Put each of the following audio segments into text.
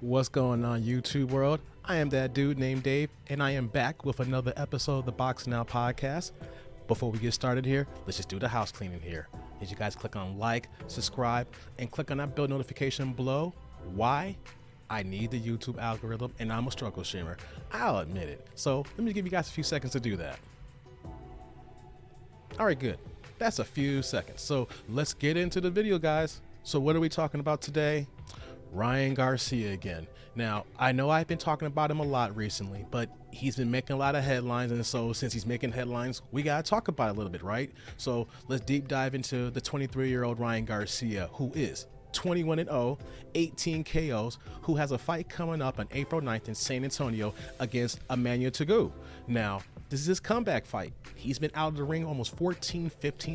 What's going on, YouTube world? I am that dude named Dave, and I am back with another episode of the Box Now podcast. Before we get started here, let's just do the house cleaning here. As you guys click on like, subscribe, and click on that bell notification below. Why? I need the YouTube algorithm, and I'm a struggle streamer. I'll admit it. So let me give you guys a few seconds to do that. All right, good. That's a few seconds. So let's get into the video, guys. So what are we talking about today? Ryan Garcia again. Now, I know I've been talking about him a lot recently, but he's been making a lot of headlines, and so since he's making headlines, we gotta talk about it a little bit, right? So let's deep dive into the 23-year-old Ryan Garcia, who is 21-0, 18 KOs, who has a fight coming up on April 9th in San Antonio against Emmanuel Tagu. Now, this is his comeback fight. He's been out of the ring almost 15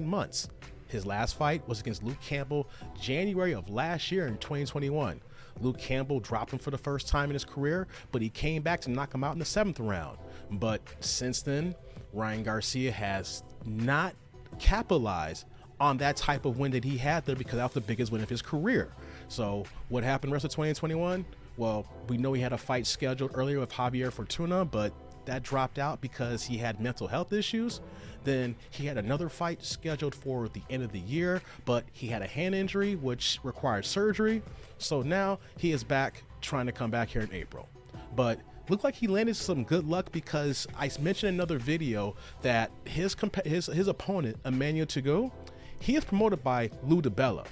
months. His last fight was against Luke Campbell, January of last year in 2021. Luke Campbell dropped him for the first time in his career, but he came back to knock him out in the 7th round. But since then, Ryan Garcia has not capitalized on that type of win that he had there, because that was the biggest win of his career. So what happened the rest of 2021? Well, we know he had a fight scheduled earlier with Javier Fortuna, but that dropped out because he had mental health issues. Then he had another fight scheduled for the end of the year, but he had a hand injury which required surgery. So now he is back trying to come back here in April. But looked like he landed some good luck, because I mentioned in another video that his opponent, Emmanuel Tagu, he is promoted by Lou DiBella.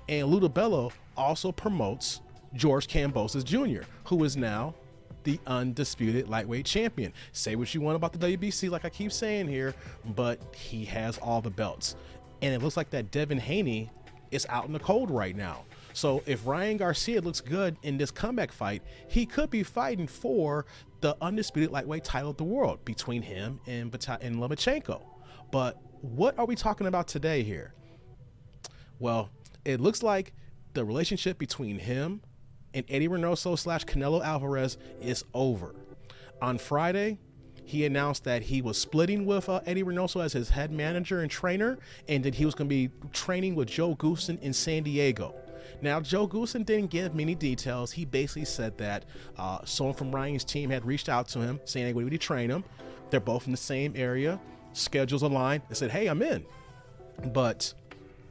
And Lou DiBella also promotes George Kambosos Jr., who is now the undisputed lightweight champion. Say what you want about the WBC, like I keep saying here, but he has all the belts. And it looks like that Devin Haney is out in the cold right now. So if Ryan Garcia looks good in this comeback fight, he could be fighting for the undisputed lightweight title of the world between him and Lomachenko. But what are we talking about today here? Well, it looks like the relationship between him and Eddy Reynoso / Canelo Alvarez is over. On Friday, he announced that he was splitting with Eddy Reynoso as his head manager and trainer, and that he was going to be training with Joe Goossen in San Diego. Now, Joe Goossen didn't give many details. He basically said that someone from Ryan's team had reached out to him saying, would he train him? They're both in the same area, schedules aligned. They said, hey, I'm in. But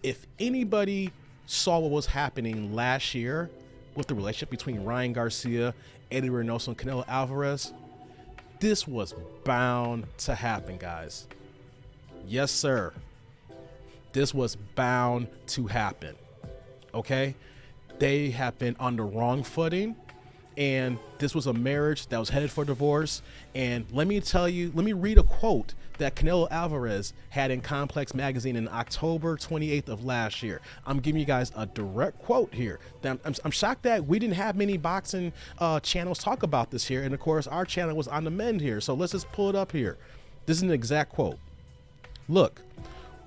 if anybody saw what was happening last year with the relationship between Ryan Garcia, Eddy Reynoso, and Canelo Alvarez, this was bound to happen, guys. Yes, sir. This was bound to happen. Okay? They have been on the wrong footing, and this was a marriage that was headed for divorce. And let me read a quote that Canelo Alvarez had in Complex magazine in October 28th of last year. I'm giving you guys a direct quote here. I'm shocked that we didn't have many boxing channels talk about this here. And of course, our channel was on the mend here. So let's just pull it up here. This is an exact quote. Look,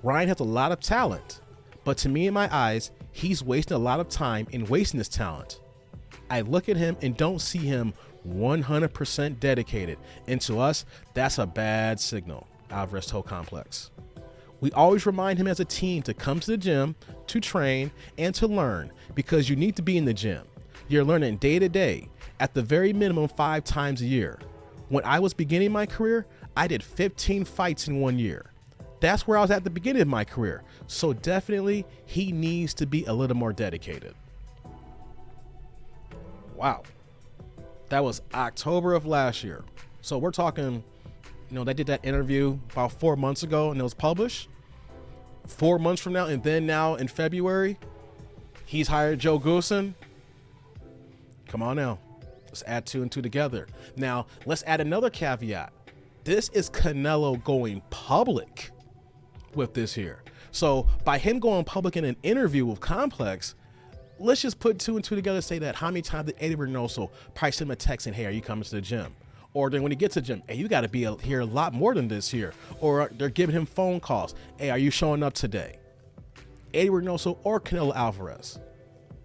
Ryan has a lot of talent, but to me, in my eyes, he's wasting a lot of time in wasting his talent. I look at him and don't see him 100% dedicated. And to us, that's a bad signal, Alvarez told Complex. We always remind him as a team to come to the gym, to train, and to learn, because you need to be in the gym. You're learning day to day, at the very minimum 5 times a year. When I was beginning my career, I did 15 fights in 1 year. That's where I was at the beginning of my career. So definitely, he needs to be a little more dedicated. Wow. That was October of last year. So we're talking, they did that interview about 4 months ago, and it was published 4 months from now. And then now in February, he's hired Joe Goossen. Come on now. Let's add 2 and 2 together. Now, let's add another caveat. This is Canelo going public with this here. So by him going public in an interview with Complex, let's just put 2 and 2 together and say that how many times did Eddy Reynoso probably send him a text saying, hey, are you coming to the gym? Or then when he gets to the gym, hey, you got to be here a lot more than this here. Or they're giving him phone calls. Hey, are you showing up today? Eddy Reynoso or Canelo Alvarez?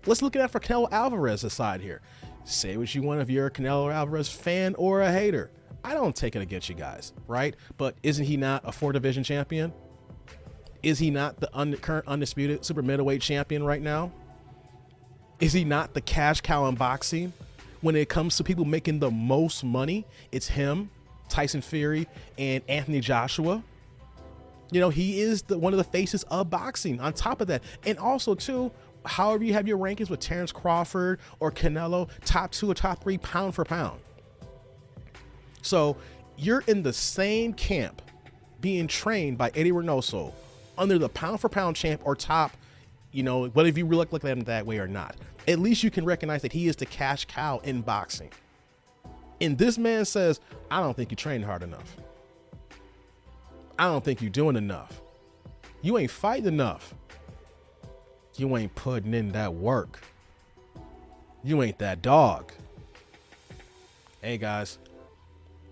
Let's look at that for Canelo Alvarez aside here. Say what you want if you're a Canelo Alvarez fan or a hater. I don't take it against you guys, right? But isn't he not a 4-division champion? Is he not the current undisputed super middleweight champion right now? Is he not the cash cow in boxing? when it comes to people making the most money, it's him, Tyson Fury, and Anthony Joshua. You know, he is one of the faces of boxing on top of that. And also, too, however you have your rankings with Terrence Crawford or Canelo, top 2 or top 3 pound for pound. So you're in the same camp being trained by Eddy Reynoso under the pound for pound champ or top, you know, whether if you really look at him that way or not. At least you can recognize that he is the cash cow in boxing. And this man says, I don't think you train hard enough. I don't think you're doing enough. You ain't fighting enough. You ain't putting in that work. You ain't that dog. Hey guys,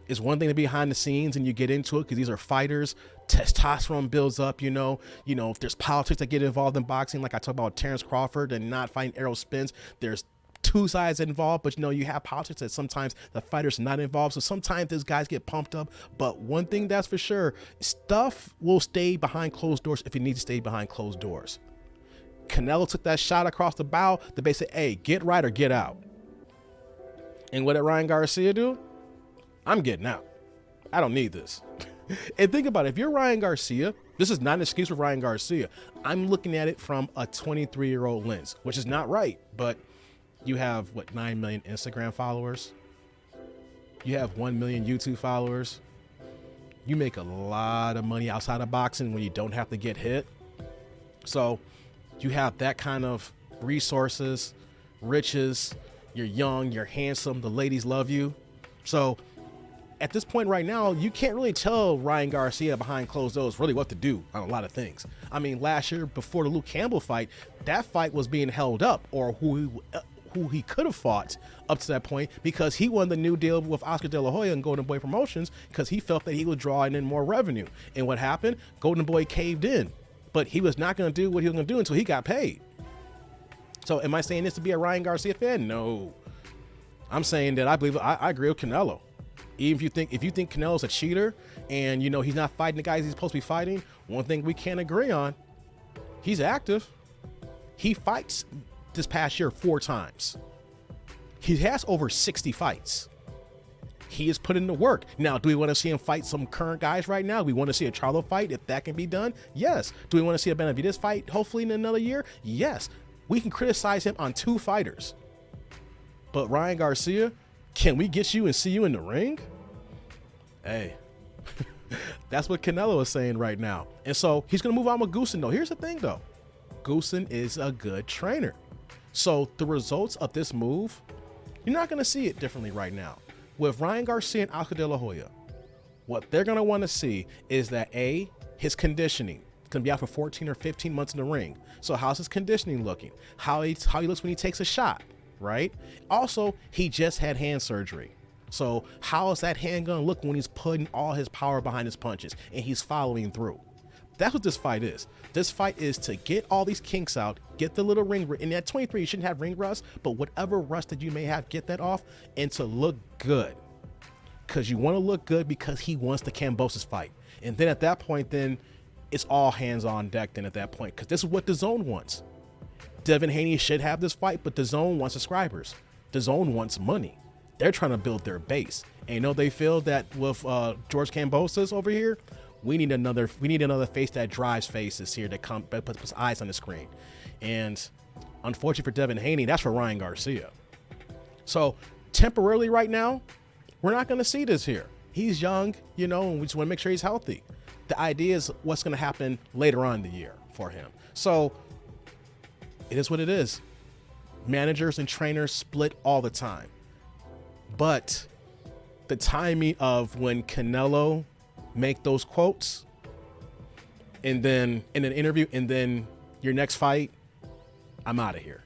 it's one thing to be behind the scenes and you get into it because these are fighters. Testosterone builds up, you know, if there's politics that get involved in boxing, like I talked about Terrence Crawford and not fighting Errol Spence, there's two sides involved, but you know, you have politics that sometimes the fighter's not involved. So sometimes these guys get pumped up, but one thing that's for sure, stuff will stay behind closed doors if it needs to stay behind closed doors. Canelo took that shot across the bow. The base said, hey, get right or get out. And what did Ryan Garcia do? I'm getting out. I don't need this. And think about it. If you're Ryan Garcia, this is not an excuse for Ryan Garcia. I'm looking at it from a 23-year-old lens, which is not right. But you have, 9 million Instagram followers? You have 1 million YouTube followers. You make a lot of money outside of boxing when you don't have to get hit. So you have that kind of resources, riches. You're young, you're handsome, the ladies love you. So at this point right now, you can't really tell Ryan Garcia behind closed doors really what to do on a lot of things. I mean, last year before the Luke Campbell fight, that fight was being held up, or who he could have fought up to that point, because he won the new deal with Oscar De La Hoya and Golden Boy Promotions because he felt that he was drawing in more revenue. And what happened? Golden Boy caved in, but he was not going to do what he was going to do until he got paid. So am I saying this to be a Ryan Garcia fan? No. I'm saying that I agree with Canelo. Even if you think Canelo's a cheater and you know he's not fighting the guys he's supposed to be fighting, one thing we can't agree on, he's active. He fights this past year 4 times. He has over 60 fights. He has put in the work. Now, do we want to see him fight some current guys right now? We want to see a Charlo fight if that can be done? Yes. Do we want to see a Benavidez fight hopefully in another year? Yes. We can criticize him on 2 fighters. But Ryan Garcia, can we get you and see you in the ring? Hey, that's what Canelo is saying right now. And so he's going to move on with Goossen, though. Here's the thing, though. Goossen is a good trainer. So the results of this move, you're not going to see it differently right now. With Ryan Garcia and Oscar De La Hoya, what they're going to want to see is that, A, his conditioning is going to be out for 14 or 15 months in the ring. So how's his conditioning looking? How he looks when he takes a shot, right? Also, he just had hand surgery. So how is that hand going to look when he's putting all his power behind his punches and he's following through? That's what this fight is. This fight is to get all these kinks out, get the little ring, and at 23, you shouldn't have ring rust, but whatever rust that you may have, get that off, and to look good. Because you want to look good because he wants the Kambosos fight. And then at that point, then it's all hands on deck then at that point, because this is what DAZN wants. Devin Haney should have this fight, but DAZN wants subscribers. DAZN wants money. They're trying to build their base. And you know they feel that with George Kambosos over here, we need another face that drives faces here that puts eyes on the screen. And unfortunately for Devin Haney, that's for Ryan Garcia. So temporarily right now, we're not going to see this here. He's young, you know, and we just want to make sure he's healthy. The idea is what's going to happen later on in the year for him. So it is what it is. Managers and trainers split all the time. But the timing of when Canelo make those quotes and then in an interview and then your next fight, I'm out of here.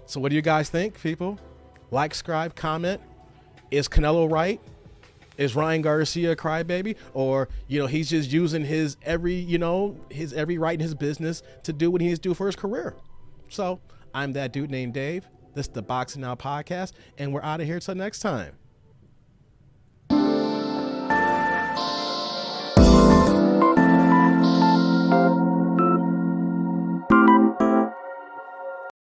So what do you guys think, people? Like, subscribe, comment. Is Canelo right? Is Ryan Garcia a crybaby? Or, you know, he's just using his every right in his business to do what he needs to do for his career. So I'm that dude named Dave. This is the Boxing Now podcast, and we're out of here till next time.